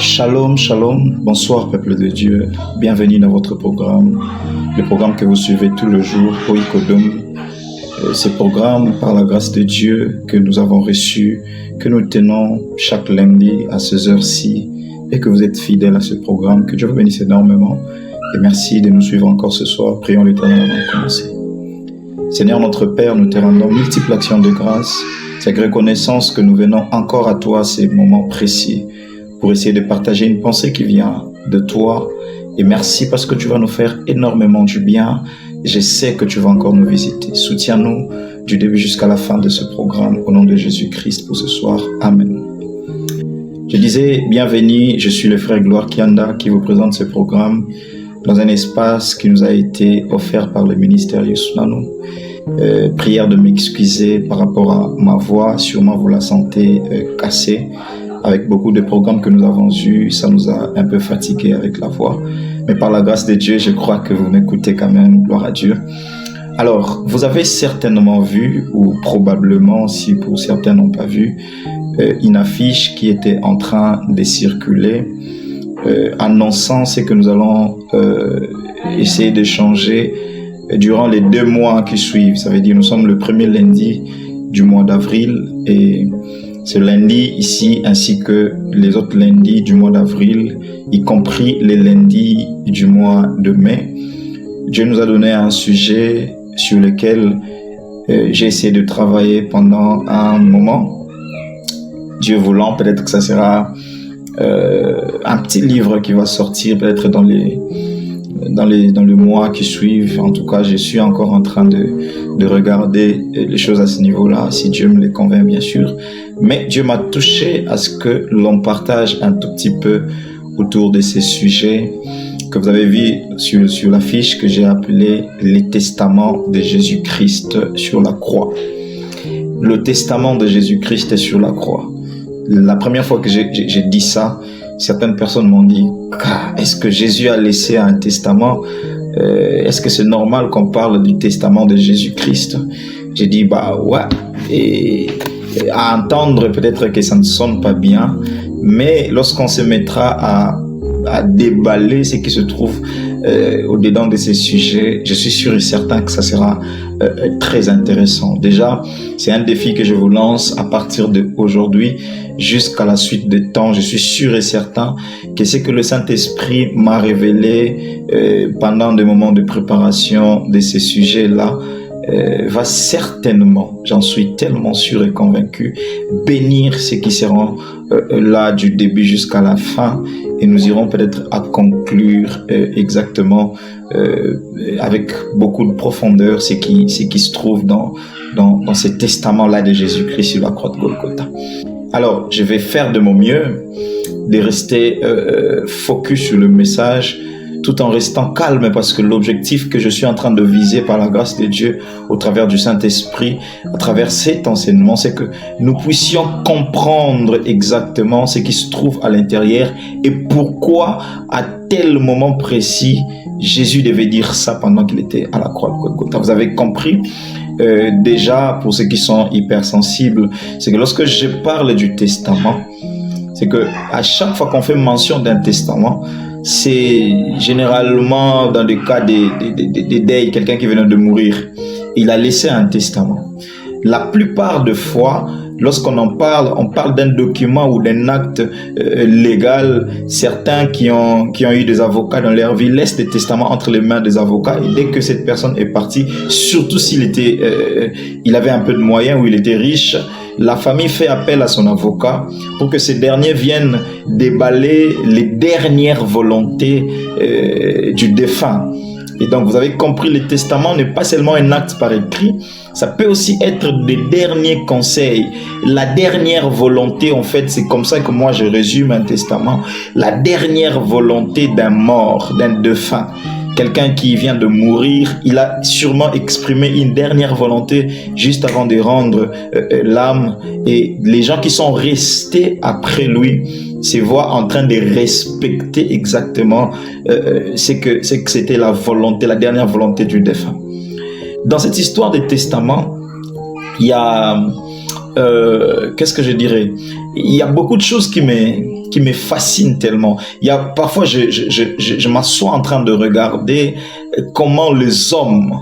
Shalom, shalom, bonsoir peuple de Dieu, bienvenue dans votre programme, le programme que vous suivez tout le jour, Oikodom. Ce programme, par la grâce de Dieu que nous avons reçu, que nous tenons chaque lundi à ces heures-ci et que vous êtes fidèles à ce programme, que Dieu vous bénisse énormément et merci de nous suivre encore ce soir. Prions l'Éternel avant de commencer. Seigneur notre Père, nous te rendons multiples actions de grâce, c'est avec reconnaissance que nous venons encore à toi ces moments précis pour essayer de partager une pensée qui vient de toi. Et merci parce que tu vas nous faire énormément du bien. Je sais que tu vas encore nous visiter. Soutiens-nous du début jusqu'à la fin de ce programme au nom de Jésus-Christ pour ce soir. Amen. Je disais bienvenue, je suis le frère Gloire Kianda qui vous présente ce programme dans un espace qui nous a été offert par le ministère Yosunano. Prière de m'excuser par rapport à ma voix, sûrement vous la sentez cassée. Avec beaucoup de programmes que nous avons eus, ça nous a un peu fatigué avec la voix. Mais par la grâce de Dieu, je crois que vous m'écoutez quand même, gloire à Dieu. Alors, vous avez certainement vu, ou probablement, si pour certains n'ont pas vu, une affiche qui était en train de circuler, annonçant ce que nous allons essayer de changer durant les 2 mois qui suivent. Ça veut dire nous sommes le premier lundi du mois d'avril et ce lundi ici, ainsi que les autres lundis du mois d'avril, y compris les lundis du mois de mai, Dieu nous a donné un sujet sur lequel j'ai essayé de travailler pendant un moment. Dieu voulant, peut-être que ça sera un petit livre qui va sortir peut-être dans le mois qui suivent. En tout cas, je suis encore en train de regarder les choses à ce niveau-là, si Dieu me les convainc, bien sûr. Mais Dieu m'a touché à ce que l'on partage un tout petit peu autour de ces sujets que vous avez vu sur l'affiche que j'ai appelé les testaments de Jésus-Christ sur la croix. Le testament de Jésus-Christ sur la croix. La première fois que j'ai dit ça, certaines personnes m'ont dit « Est-ce que Jésus a laissé un testament ? Est-ce que c'est normal qu'on parle du testament de Jésus-Christ ?» J'ai dit « Bah ouais ». Et à entendre, peut-être que ça ne sonne pas bien, mais lorsqu'on se mettra à déballer ce qui se trouve au-dedans de ces sujets, je suis sûr et certain que ça sera très intéressant. Déjà, c'est un défi que je vous lance à partir d'aujourd'hui jusqu'à la suite des temps. Je suis sûr et certain que ce que le Saint-Esprit m'a révélé pendant des moments de préparation de ces sujets-là va certainement, j'en suis tellement sûr et convaincu, bénir ceux qui seront là du début jusqu'à la fin, et nous irons peut-être à conclure exactement avec beaucoup de profondeur ce qui se trouve dans ce testament-là de Jésus-Christ sur la croix de Golgotha. Alors, je vais faire de mon mieux de rester focus sur le message tout en restant calme, parce que l'objectif que je suis en train de viser par la grâce de Dieu au travers du Saint-Esprit, à travers cet enseignement, c'est que nous puissions comprendre exactement ce qui se trouve à l'intérieur et pourquoi à tel moment précis Jésus devait dire ça pendant qu'il était à la croix de Golgotha. Vous avez compris? Déjà, pour ceux qui sont hypersensibles, c'est que lorsque je parle du testament, c'est que à chaque fois qu'on fait mention d'un testament, c'est généralement dans le cas des deuils, quelqu'un qui venait de mourir, il a laissé un testament. La plupart des fois, lorsqu'on en parle, on parle d'un document ou d'un acte légal. Certains qui ont eu des avocats dans leur vie laissent des testaments entre les mains des avocats, et dès que cette personne est partie, surtout s'il il avait un peu de moyens ou il était riche, la famille fait appel à son avocat pour que ce dernier vienne déballer les dernières volontés du défunt. Et donc, vous avez compris, le testament n'est pas seulement un acte par écrit, ça peut aussi être des derniers conseils. La dernière volonté, en fait, c'est comme ça que moi je résume un testament. La dernière volonté d'un mort, d'un défunt. Quelqu'un qui vient de mourir, il a sûrement exprimé une dernière volonté juste avant de rendre l'âme. Et les gens qui sont restés après lui se voient en train de respecter exactement ce que c'était la volonté, la dernière volonté du défunt. Dans cette histoire de testament, il y a, qu'est-ce que je dirais? Il y a beaucoup de choses qui me qui me fascine tellement. Il y a parfois, je m'assois en train de regarder comment les hommes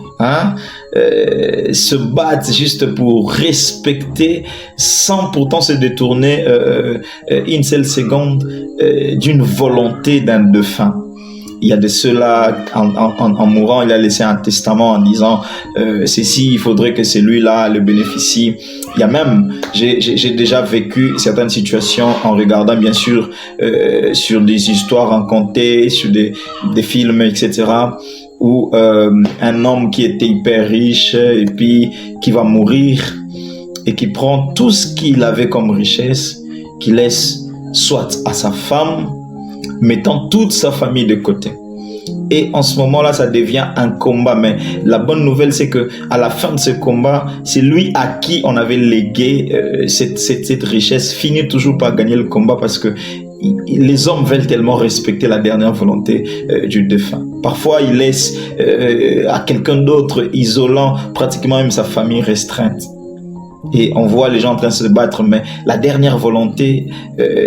se battent juste pour respecter, sans pourtant se détourner une seule seconde d'une volonté d'un défunt. Il y a de ceux-là, en mourant, il a laissé un testament en disant ceci, il faudrait que celui-là le bénéficie. Il y a même, j'ai déjà vécu certaines situations en regardant bien sûr sur des histoires racontées, sur des films, etc., où un homme qui était hyper riche et puis qui va mourir et qui prend tout ce qu'il avait comme richesse, qui laisse soit à sa femme, mettant toute sa famille de côté. Et en ce moment-là, ça devient un combat. Mais la bonne nouvelle, c'est que à la fin de ce combat, c'est lui à qui on avait légué cette richesse finit toujours par gagner le combat, parce que les hommes veulent tellement respecter la dernière volonté du défunt. Parfois, il laisse à quelqu'un d'autre, isolant pratiquement même sa famille restreinte. Et on voit les gens en train de se battre, mais la dernière volonté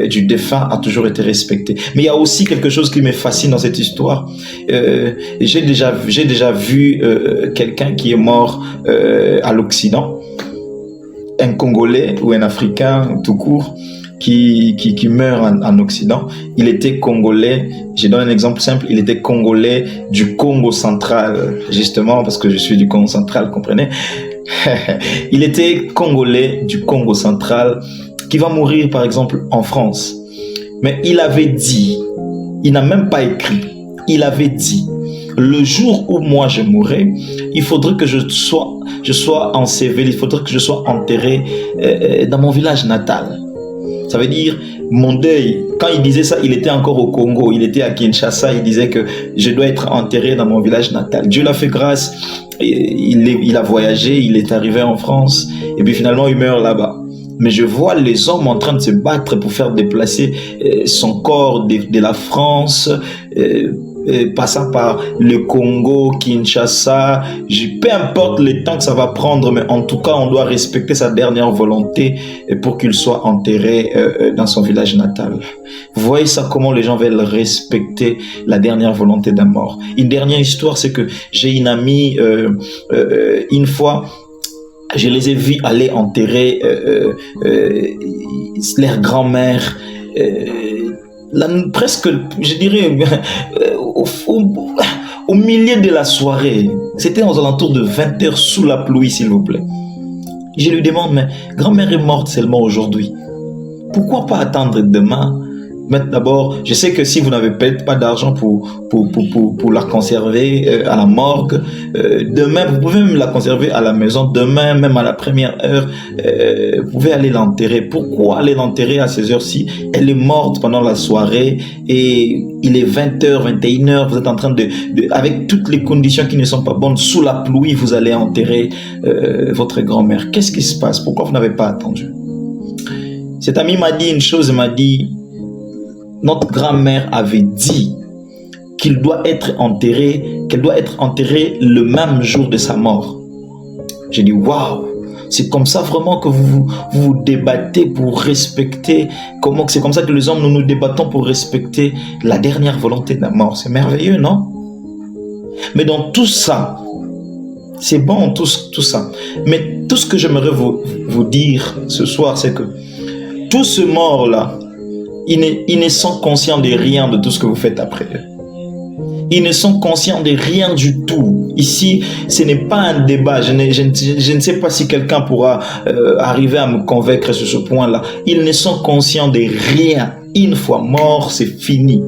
du défunt a toujours été respectée. Mais il y a aussi quelque chose qui me fascine dans cette histoire. J'ai déjà vu quelqu'un qui est mort à l'Occident, un Congolais ou un Africain tout court, qui meurt en Occident. Il était Congolais, je donne un exemple simple, il était Congolais du Congo central, justement parce que je suis du Congo central, comprenez? Il était Congolais du Congo central qui va mourir par exemple en France. Mais il avait dit, il n'a même pas écrit, il avait dit: le jour où moi je mourrai, il faudrait que je sois enseveli, il faudrait que je sois enterré dans mon village natal. Ça veut dire, mon deuil, quand il disait ça, il était encore au Congo, il était à Kinshasa, il disait que je dois être enterré dans mon village natal. Dieu l'a fait grâce, il a voyagé, il est arrivé en France, et puis finalement il meurt là-bas. Mais je vois les hommes en train de se battre pour faire déplacer son corps de la France, passant par le Congo, Kinshasa, peu importe le temps que ça va prendre, mais en tout cas, on doit respecter sa dernière volonté pour qu'il soit enterré dans son village natal. Vous voyez ça, comment les gens veulent respecter la dernière volonté d'un mort. Une dernière histoire, c'est que j'ai une amie, une fois, je les ai vus aller enterrer leur grand-mère, presque, je dirais, au milieu de la soirée. C'était aux alentours de 20h sous la pluie, s'il vous plaît. Je lui demande: mais grand-mère est morte seulement aujourd'hui. Pourquoi pas attendre demain? Mais d'abord, je sais que si vous n'avez peut-être pas d'argent pour la conserver à la morgue, demain, vous pouvez même la conserver à la maison. Demain, même à la première heure, vous pouvez aller l'enterrer. Pourquoi aller l'enterrer à ces heures-ci? Elle est morte pendant la soirée et il est 20h, 21h. Vous êtes en train avec toutes les conditions qui ne sont pas bonnes, sous la pluie, vous allez enterrer votre grand-mère. Qu'est-ce qui se passe? Pourquoi vous n'avez pas attendu? Cet ami m'a dit une chose, il m'a dit: notre grand-mère avait dit qu'elle doit être enterrée le même jour de sa mort. J'ai dit: waouh, c'est comme ça vraiment que vous vous débattez pour respecter, c'est comme ça que les hommes, nous nous débattons pour respecter la dernière volonté de la mort. C'est merveilleux, non? Mais dans tout ça, c'est bon, tout ça. Mais tout ce que j'aimerais vous dire ce soir, c'est que tous ces morts-là, ils ne sont conscients de rien de tout ce que vous faites après eux. Ils ne sont conscients de rien du tout. Ici, ce n'est pas un débat. Je ne sais pas si quelqu'un pourra arriver à me convaincre sur ce point-là. Ils ne sont conscients de rien. Une fois mort, c'est fini.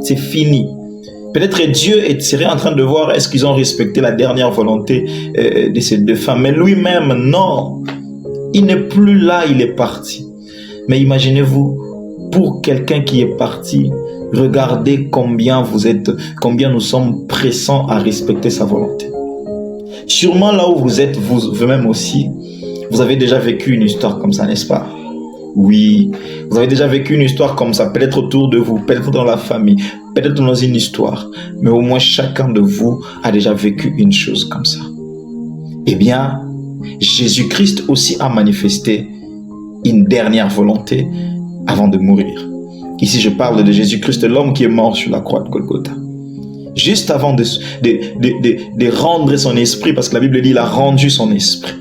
C'est fini. Peut-être Dieu serait en train de voir est-ce qu'ils ont respecté la dernière volonté de ces deux femmes. Mais lui-même, non. Il n'est plus là, il est parti. Mais imaginez-vous, pour quelqu'un qui est parti, regardez combien nous sommes pressants à respecter sa volonté. Sûrement là où vous êtes, vous-même aussi, vous avez déjà vécu une histoire comme ça, n'est-ce pas? Oui, vous avez déjà vécu une histoire comme ça, peut-être autour de vous, peut-être dans la famille, peut-être dans une histoire, mais au moins chacun de vous a déjà vécu une chose comme ça. Eh bien, Jésus-Christ aussi a manifesté une dernière volonté avant de mourir. Ici, je parle de Jésus-Christ, l'homme qui est mort sur la croix de Golgotha. Juste avant de rendre son esprit, parce que la Bible dit qu'il a rendu son esprit.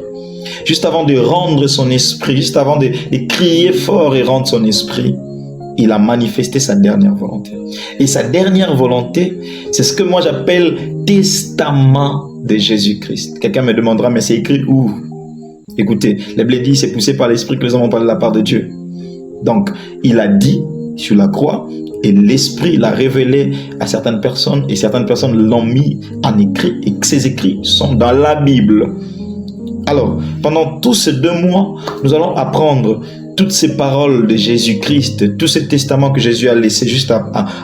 Juste avant de rendre son esprit, juste avant de crier fort et rendre son esprit, il a manifesté sa dernière volonté. Et sa dernière volonté, c'est ce que moi j'appelle testament de Jésus-Christ. Quelqu'un me demandera, mais c'est écrit où? Écoutez, la Bible dit, c'est poussé par l'esprit que les hommes ont parlé de la part de Dieu. Donc, il a dit sur la croix, et l'esprit l'a révélé à certaines personnes, et certaines personnes l'ont mis en écrit, et que ces écrits sont dans la Bible. Alors, pendant tous ces 2 mois, nous allons apprendre toutes ces paroles de Jésus-Christ, tout ce testament que Jésus a laissé juste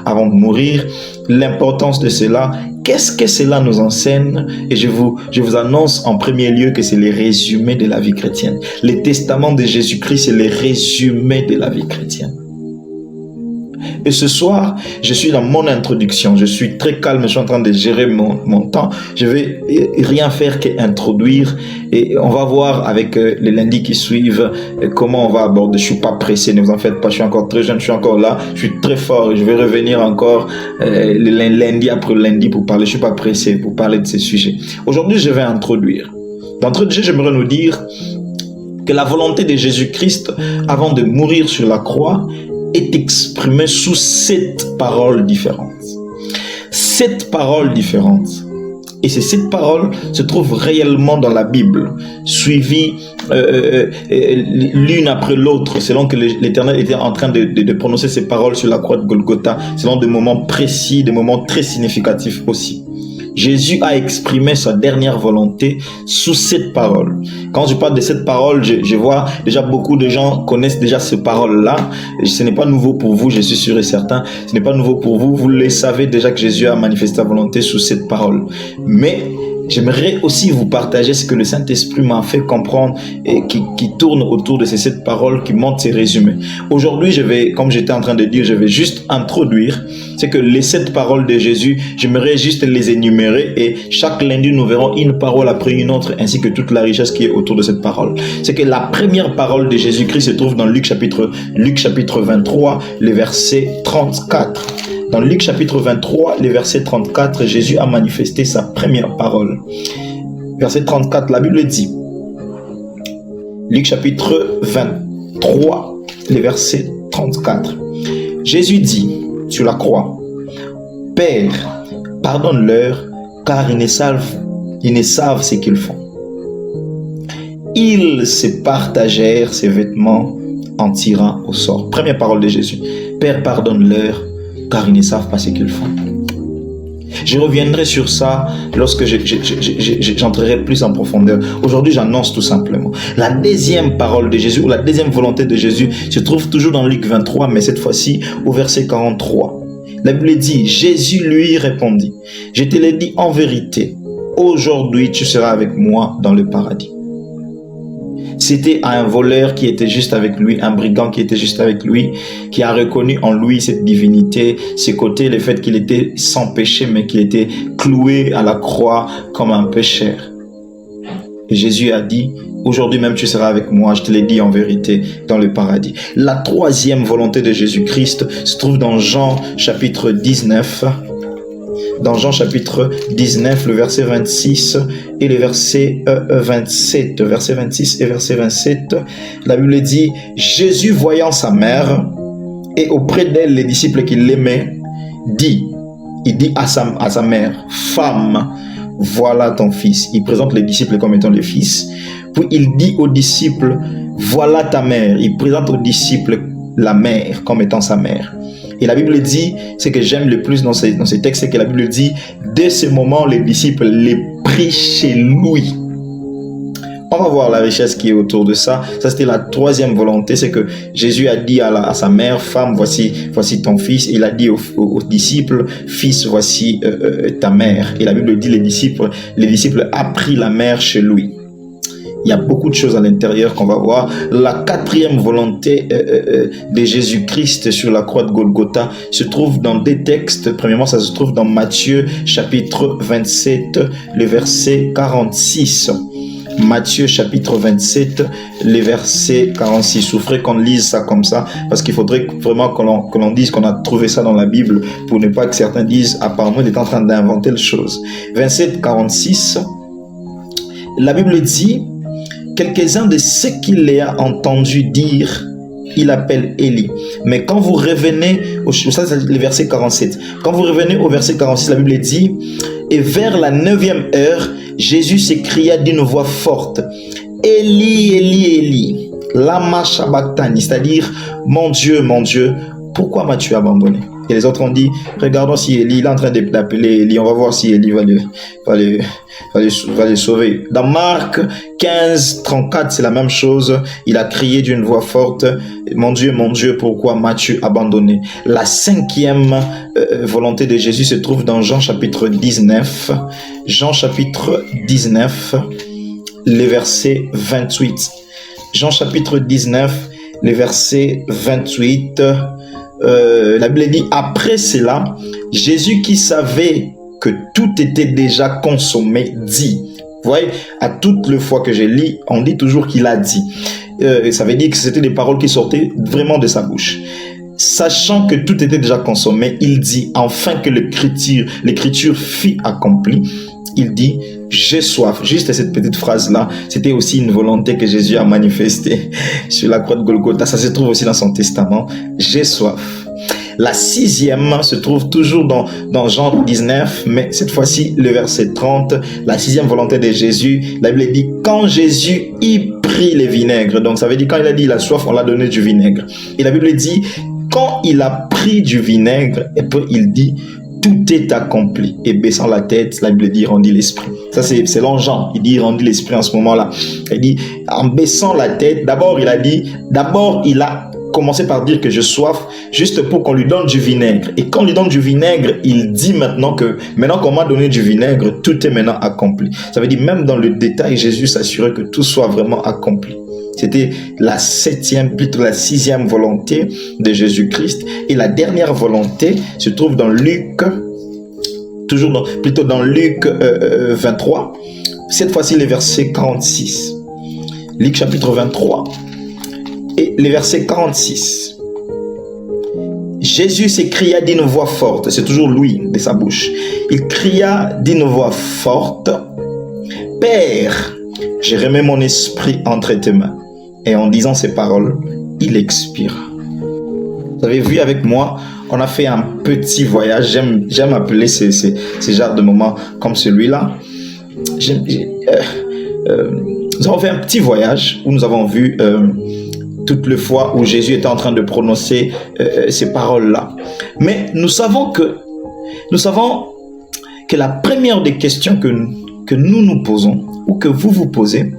avant de mourir, l'importance de cela, qu'est-ce que cela nous enseigne? Et je vous annonce en premier lieu que c'est les résumés de la vie chrétienne. Les testaments de Jésus-Christ, c'est les résumés de la vie chrétienne. Et ce soir, je suis dans mon introduction. Je suis très calme, je suis en train de gérer mon temps. Je vais rien faire qu'introduire. Et on va voir avec les lundis qui suivent comment on va aborder. Je suis pas pressé, ne vous en faites pas. Je suis encore très jeune, je suis encore là. Je suis très fort. Je vais revenir encore lundi après lundi pour parler. Je suis pas pressé pour parler de ces sujets. Aujourd'hui, je vais introduire. D'introduire, j'aimerais nous dire que la volonté de Jésus-Christ, avant de mourir sur la croix, est exprimée sous 7 paroles différentes. 7 paroles différentes. Et ces 7 paroles se trouvent réellement dans la Bible, suivies l'une après l'autre, selon que l'Éternel était en train de prononcer ces paroles sur la croix de Golgotha, selon des moments précis, des moments très significatifs aussi. Jésus a exprimé sa dernière volonté sous 7 paroles. Quand je parle de cette parole, je vois déjà beaucoup de gens connaissent déjà ces paroles-là. Ce n'est pas nouveau pour vous, je suis sûr et certain. Ce n'est pas nouveau pour vous. Vous le savez déjà que Jésus a manifesté sa volonté sous cette parole. Mais j'aimerais aussi vous partager ce que le Saint-Esprit m'a fait comprendre et qui tourne autour de ces 7 paroles, qui montrent ces résumés. Aujourd'hui, comme j'étais en train de dire, je vais juste introduire. C'est que les 7 paroles de Jésus, j'aimerais juste les énumérer et chaque lundi, nous verrons une parole après une autre, ainsi que toute la richesse qui est autour de cette parole. C'est que la première parole de Jésus-Christ se trouve dans Luc chapitre 23, le verset 34. Dans Luc chapitre 23, le verset 34, Jésus a manifesté sa première parole. Verset 34, la Bible dit, Luc chapitre 23, le verset 34. Jésus dit sur la croix, « Père, pardonne-leur, car ils ne savent ce qu'ils font. » Ils se partagèrent ses vêtements en tirant au sort. Première parole de Jésus. « Père, pardonne-leur, car ils ne savent pas ce qu'ils font. » Je reviendrai sur ça lorsque j'entrerai plus en profondeur. Aujourd'hui, j'annonce tout simplement. La deuxième parole de Jésus, ou la deuxième volonté de Jésus, se trouve toujours dans Luc 23, mais cette fois-ci au verset 43. La Bible dit, Jésus lui répondit, « Je te l'ai dit en vérité, aujourd'hui tu seras avec moi dans le paradis. » C'était à un voleur qui était juste avec lui, un brigand qui était juste avec lui, qui a reconnu en lui cette divinité, ses côtés, le fait qu'il était sans péché, mais qu'il était cloué à la croix comme un pécheur. Et Jésus a dit, aujourd'hui même tu seras avec moi, je te l'ai dit en vérité, dans le paradis. La troisième volonté de Jésus-Christ se trouve dans Jean chapitre 19. Dans Jean chapitre 19, le verset 26 et le verset 27. Verset 26 et verset 27, la Bible dit, Jésus voyant sa mère et auprès d'elle les disciples qui l'aimaient, il dit à sa mère, « Femme, voilà ton fils. » Il présente les disciples comme étant le fils. Puis il dit aux disciples, « Voilà ta mère. » Il présente aux disciples la mère comme étant sa mère. Et la Bible dit, ce que j'aime le plus dans ces textes, c'est que la Bible dit, dès ce moment, les disciples les prient chez lui. On va voir la richesse qui est autour de ça. Ça, c'était la troisième volonté, c'est que Jésus a dit à sa mère, femme, voici ton fils. Il a dit aux disciples, fils, voici ta mère. Et la Bible dit, les disciples a pris la mère chez lui. Il y a beaucoup de choses à l'intérieur qu'on va voir. La quatrième volonté de Jésus-Christ sur la croix de Golgotha se trouve dans des textes. Premièrement, ça se trouve dans Matthieu chapitre 27, le verset 46. Matthieu chapitre 27, les versets 46. Souffrez qu'on lise ça comme ça, parce qu'il faudrait vraiment que l'on dise qu'on a trouvé ça dans la Bible, pour ne pas que certains disent, apparemment, il est en train d'inventer les choses. 27, 46, la Bible dit, quelques-uns de ceux qu'il a entendu dire, il appelle Élie. Mais quand vous revenez, ça c'est le verset 47, quand vous revenez au verset 46, la Bible dit, et vers la 9e heure, Jésus s'écria d'une voix forte, Élie, Élie, Élie, lama sabachthani, c'est-à-dire, mon Dieu, pourquoi m'as-tu abandonné? Et les autres ont dit, regardons si Élie, il est en train d'appeler Élie, on va voir si Élie va les sauver. Dans Marc 15, 34, c'est la même chose. Il a crié d'une voix forte, mon Dieu, pourquoi m'as-tu abandonné? La 5e volonté de Jésus se trouve dans Jean chapitre 19. Jean chapitre 19, les versets 28. Jean chapitre 19, les versets 28. La Bible dit, après cela, Jésus qui savait que tout était déjà consommé, dit. Vous voyez, à toutes les fois que je lis, on dit toujours qu'il a dit. Ça veut dire que c'était des paroles qui sortaient vraiment de sa bouche. Sachant que tout était déjà consommé, il dit, afin que l'écriture fût accomplie, il dit, j'ai soif. Juste cette petite phrase-là, c'était aussi une volonté que Jésus a manifestée sur la croix de Golgotha. Ça se trouve aussi dans son testament. J'ai soif. La 6e se trouve toujours dans Jean 19, mais cette fois-ci, le verset 30, la 6e volonté de Jésus, la Bible dit, quand Jésus y prit les vinaigres, donc ça veut dire quand il a dit il a soif, on l'a donné du vinaigre. Et la Bible dit, quand il a pris du vinaigre, et puis il dit, tout est accompli. Et baissant la tête, la Bible dit, rendit l'esprit. Ça, c'est selon Jean. Il dit, rendit l'esprit en ce moment-là. Il dit, en baissant la tête, d'abord, il a commencé par dire que je soif, juste pour qu'on lui donne du vinaigre. Et quand on lui donne du vinaigre, il dit maintenant qu'on m'a donné du vinaigre, tout est maintenant accompli. Ça veut dire, même dans le détail, Jésus s'assurait que tout soit vraiment accompli. C'était la 6e volonté de Jésus-Christ. Et la dernière volonté se trouve dans Luc, plutôt dans Luc 23. Cette fois-ci, les versets 46. Luc chapitre 23 et les versets 46. Jésus s'écria d'une voix forte, c'est toujours lui de sa bouche. Il cria d'une voix forte, Père, j'ai remis mon esprit entre tes mains. Et en disant ces paroles, il expira. Vous avez vu avec moi, on a fait un petit voyage. J'aime appeler ces genres de moments comme celui-là. Nous avons fait un petit voyage où nous avons vu toutes les fois où Jésus était en train de prononcer ces paroles-là. Mais nous savons que la première des questions que nous posons, ou que vous posez,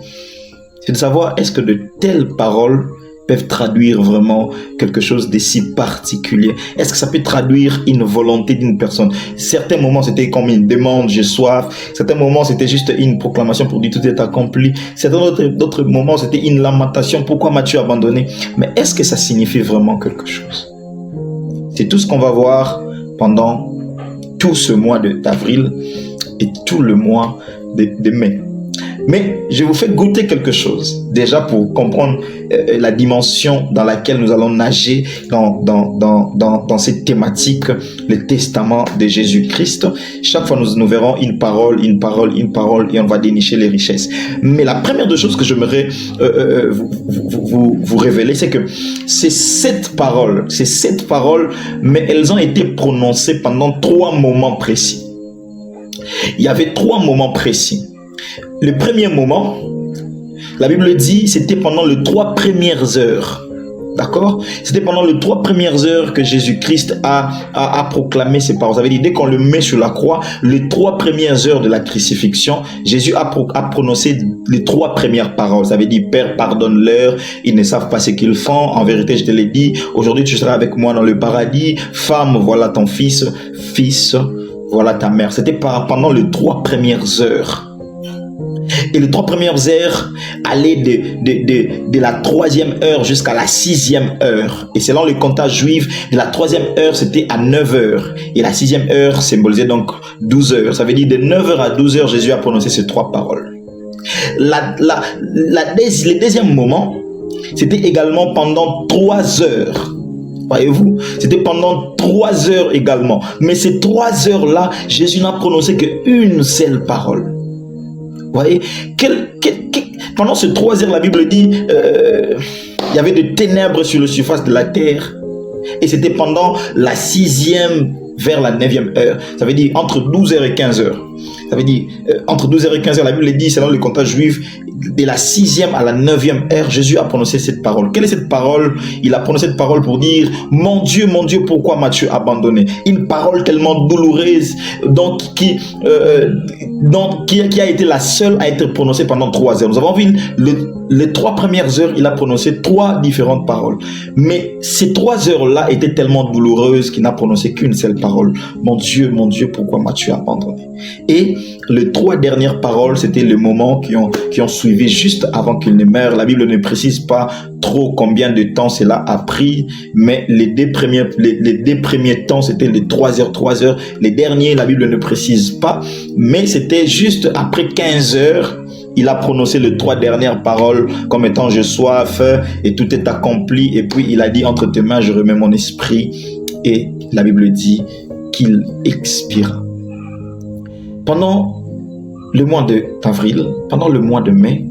c'est de savoir, est-ce que de telles paroles peuvent traduire vraiment quelque chose de si particulier? Est-ce que ça peut traduire une volonté d'une personne? Certains moments, c'était comme une demande, j'ai soif. Certains moments, c'était juste une proclamation pour dire tout est accompli. Certains d'autres moments, c'était une lamentation, pourquoi m'as-tu abandonné? Mais est-ce que ça signifie vraiment quelque chose? C'est tout ce qu'on va voir pendant tout ce mois d'avril et tout le mois de mai. Mais je vous fais goûter quelque chose, déjà pour comprendre la dimension dans laquelle nous allons nager dans cette thématique, le testament de Jésus-Christ. Chaque fois, nous verrons une parole, et on va dénicher les richesses. Mais la première des choses que j'aimerais vous révéler, c'est que c'est sept paroles, mais elles ont été prononcées pendant 3 moments précis. Il y avait 3 moments précis. Le premier moment, la Bible dit, c'était pendant les 3 premières heures. D'accord? C'était pendant les 3 premières heures que Jésus-Christ a proclamé ces paroles. Ça veut dire, dès qu'on le met sur la croix, les 3 premières heures de la crucifixion, Jésus a prononcé les 3 premières paroles. Ça veut dire, Père, pardonne-leur, ils ne savent pas ce qu'ils font. En vérité, je te l'ai dit, aujourd'hui tu seras avec moi dans le paradis. Femme, voilà ton fils. Fils, voilà ta mère. C'était pendant les 3 premières heures. Et les 3 premières heures allaient de la 3e heure jusqu'à la 6e heure. Et selon le comptage juif, de la 3e heure, c'était à 9 heures. Et la 6e heure symbolisait donc 12 heures. Ça veut dire de 9 heures à 12 heures, Jésus a prononcé ces 3 paroles. le deuxième moment, c'était également pendant 3 heures. Voyez-vous, c'était pendant 3 heures également. Mais ces 3 heures-là, Jésus n'a prononcé qu'une seule parole. Vous voyez, pendant ces 3 heures, la Bible dit, il y avait des ténèbres sur la surface de la terre. Et c'était pendant la 6e vers la 9e heure. Ça veut dire entre 12h et 15h. Ça veut dire entre 12h et 15h, la Bible dit, selon le comptage juif, de la 6e à la 9e heure, Jésus a prononcé cette parole. Quelle est cette parole? Il a prononcé cette parole pour dire, mon Dieu, pourquoi m'as-tu abandonné? Une parole tellement douloureuse, donc qui a été la seule à être prononcée pendant 3 heures. Nous avons vu les 3 premières heures, il a prononcé 3 différentes paroles. Mais ces 3 heures-là étaient tellement douloureuses qu'il n'a prononcé qu'une seule parole. Mon Dieu, pourquoi m'as-tu abandonné? Et les 3 dernières paroles, c'était le moment qui ont suivi juste avant qu'il ne meure. La Bible ne précise pas trop combien de temps cela a pris, mais les deux premiers temps, c'était les 3 heures. Les derniers, la Bible ne précise pas, mais c'était juste après 15 heures. Il a prononcé les 3 dernières paroles comme étant « je soif et tout est accompli ». Et puis il a dit « entre tes mains, je remets mon esprit ». Et la Bible dit qu'il expira. Pendant le mois d'avril, pendant le mois de mai,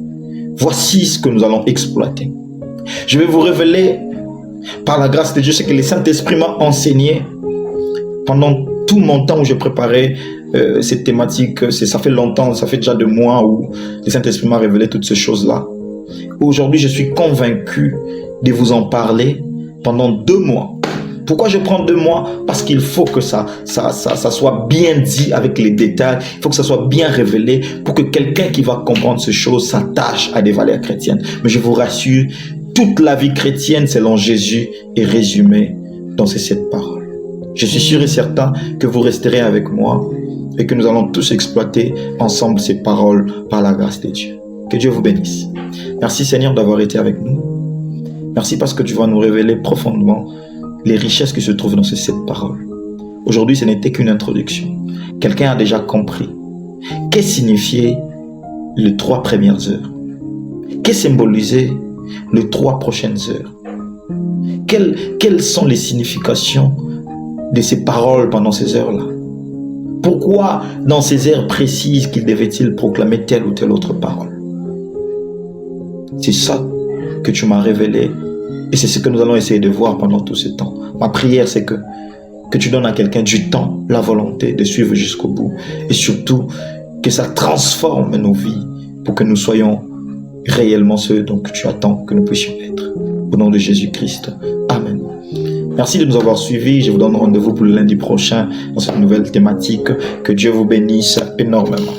voici ce que nous allons exploiter. Je vais vous révéler par la grâce de Dieu ce que le Saint-Esprit m'a enseigné pendant tout mon temps où je préparais cette thématique. Ça fait longtemps, ça fait déjà 2 mois où le Saint-Esprit m'a révélé toutes ces choses-là. Aujourd'hui, je suis convaincu de vous en parler pendant 2 mois. Pourquoi je prends 2 mois? Parce qu'il faut que ça soit bien dit avec les détails. Il faut que ça soit bien révélé pour que quelqu'un qui va comprendre ces choses s'attache à des valeurs chrétiennes. Mais je vous rassure, toute la vie chrétienne selon Jésus est résumée dans ces 7 paroles. Je suis sûr et certain que vous resterez avec moi et que nous allons tous exploiter ensemble ces paroles par la grâce de Dieu. Que Dieu vous bénisse. Merci Seigneur d'avoir été avec nous. Merci parce que tu vas nous révéler profondément les richesses qui se trouvent dans ces 7 paroles. Aujourd'hui, ce n'était qu'une introduction. Quelqu'un a déjà compris. Qu'est-ce signifiait les 3 premières heures? Qu'est-ce symbolisait les 3 prochaines heures? Quelles sont les significations de ces paroles pendant ces heures-là? Pourquoi, dans ces heures précises, qu'il devait-il proclamer telle ou telle autre parole? C'est ça que tu m'as révélé. Et c'est ce que nous allons essayer de voir pendant tout ce temps. Ma prière, c'est que tu donnes à quelqu'un du temps, la volonté de suivre jusqu'au bout. Et surtout, que ça transforme nos vies pour que nous soyons réellement ceux dont tu attends que nous puissions être. Au nom de Jésus-Christ. Amen. Merci de nous avoir suivis. Je vous donne rendez-vous pour le lundi prochain dans cette nouvelle thématique. Que Dieu vous bénisse énormément.